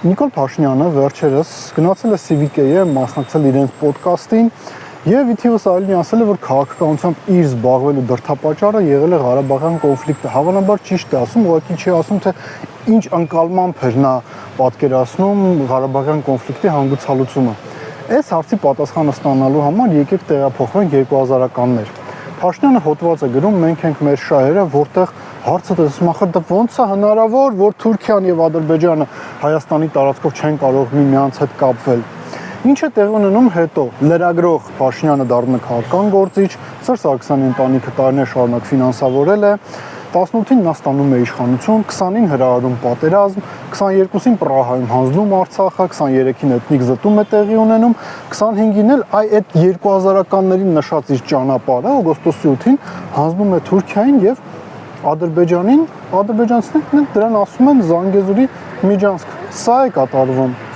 Նիկոլ Փաշինյանը վերջերս գնացել է Civic-ը մասնակցել իրենց ոդկասթին եւ ի թիվս այլնի ասել է, որ քաղաքականությամբ իր զբաղվելու դրդապատճառը եղել է Ղարաբաղյան կոնֆլիկտը։ Հավանաբար ճիշտ է ասում, ուղղակի չի ասում, թե ինչ անկալմամբ էր նա պատկերացնում Ղարաբաղյան կոնֆլիկտի հանգուցալուծումը։ Այս հարցի պատասխանը ստանալու համար եկեք տեղափոխվենք 2000-ականներ։ Փաշինյանը հոդված է գրում «Մենք ենք մեր շահերը», որտեղ հարցը տեսնում ախր դա ո՞նց է հնարավոր, որ Թուրքիան եւ Ադրբեջանը Հայաստանի տարածքով չեն կարող միմյանց հետ կապվել։ Ինչ է տեղի ունենում հետո։ Լրագրող Փաշինյանը դառնում է քաղաքական գործիչ, Սերժ Սարգսյանի ընտանիքը տարիներ շարունակ ֆինանսավորել է, 18-ին նա ստանում է իշխանություն, 20-ին հրահարում պատերազմ, 22-ին Պրահայում հանձնում Արցախը, 23-ին էթնիկ զտում է տեղի ունենում, 25-ին էլ այդ 2000-ականներին նշած իր ճանապարհը օգոստոսի 8-ին հանձնում է Թուրքիային եւ Ադրբեջանին, ադրբեջանցիներն դրան ասում են Զանգեզուրի միջանցք։ Սա է կատարվում։